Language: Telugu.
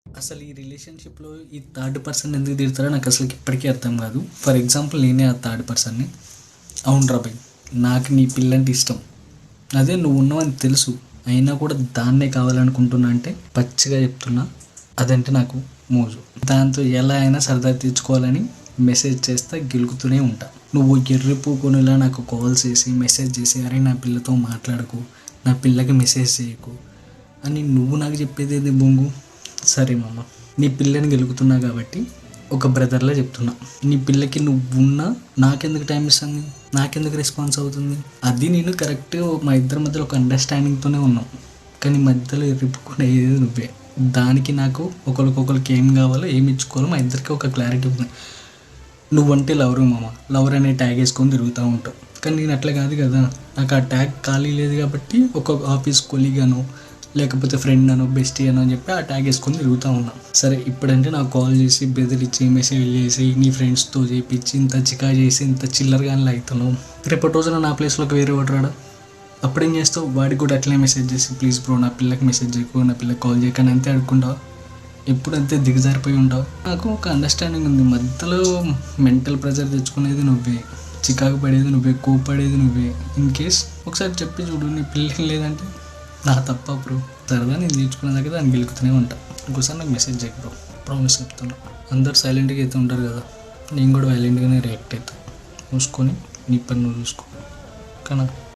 అసలు ఈ రిలేషన్షిప్లో ఈ థర్డ్ పర్సన్ ఎందుకు తిడతారో నాకు అసలు ఇప్పటికీ అర్థం కాదు. ఫర్ ఎగ్జాంపుల్ నేనే ఆ థర్డ్ పర్సన్ని. అవునురా భయ్, నాకు నీ పిల్లంటే ఇష్టం, అదే నువ్వు ఉన్నావని తెలుసు, అయినా కూడా దాన్నే కావాలనుకుంటున్నా అంటే పచ్చిగా చెప్తున్నా, అదంటే నాకు మోజు. దాంతో ఎలా అయినా సరదా తీర్చుకోవాలని మెసేజ్ చేస్తా, గెలుకుతూనే ఉంటా. నువ్వు ఎర్రిపోకొనిలా నాకు కాల్ చేసి మెసేజ్ చేసి అరే నా పిల్లతో మాట్లాడకు, నా పిల్లకి మెసేజ్ చేయకు అని నువ్వు నాకు చెప్పేది ఏది బొంగు? సరే మామ, నీ పిల్లని గెలుకుతున్నా కాబట్టి ఒక బ్రదర్లా చెప్తున్నా, నీ పిల్లకి నువ్వున్నా నాకెందుకు టైం ఇస్తుంది, నాకెందుకు రెస్పాన్స్ అవుతుంది? అది నేను కరెక్ట్, మా ఇద్దరి మధ్యలో ఒక అండర్స్టాండింగ్తోనే ఉన్నాం, కానీ మధ్యలో ఎర్రిపుకునే ఏది నువ్వే. దానికి నాకు ఒకరికొకరికి ఏం కావాలో ఏమి ఇచ్చుకోవాలో మా ఇద్దరికి ఒక క్లారిటీ ఉంది. నువ్వంటే లవరు మామ, లవర్ అనే ట్యాగ్ వేసుకొని తిరుగుతూ ఉంటావు, కానీ నేను అట్లా కాదు కదా. నాకు ఆ ట్యాగ్ ఖాళీ లేదు కాబట్టి ఒక ఆఫీస్ కొలీగ్ అనో లేకపోతే ఫ్రెండ్ అనో బెస్టీ అనో అని చెప్పి ఆ ట్యాగ్ వేసుకొని తిరుగుతూ ఉన్నా. సరే ఇప్పుడంటే నాకు కాల్ చేసి బెదిరించి మెసేజ్ చేసి నీ ఫ్రెండ్స్తో చేపించి ఇంత చికా చేసి ఇంత చిల్లరగానే అవుతున్నావు. రేపటి రోజున నా ప్లేస్లోకి వేరే వాడు రాడా? అప్పుడేం చేస్తావు? వాడికి కూడా అట్లే మెసేజ్ చేసి ప్లీజ్ బ్రో నా పిల్లకి మెసేజ్ చేయకు, నా పిల్లకి కాల్ చేయకని అంతే అడుక్కుంటావు. ఎప్పుడంతే దిగజారిపోయి ఉంటావు. నాకు ఒక అండర్స్టాండింగ్ ఉంది, మధ్యలో మెంటల్ ప్రెషర్ తెచ్చుకునేది నువ్వే, చికాకు పడేది నువ్వే, కోపడేది నువ్వే. ఇన్ కేస్ ఒకసారి చెప్పి చూడు, నీ పిల్లలు లేదంటే నా తప్ప బ్రో. సరదా నేను తీర్చుకునే దగ్గర దాన్ని గెలుకుతూనే ఉంటా. ఇంకోసారి నాకు మెసేజ్ చేయకు బ్రో, ప్రామిస్ చెప్తున్నా. అందరు సైలెంట్గా అయితే ఉంటారు కదా, నేను కూడా వైలెంట్గానే రియాక్ట్ అవుతాను. చూసుకొని నీ పని నువ్వు చూసుకో. కానీ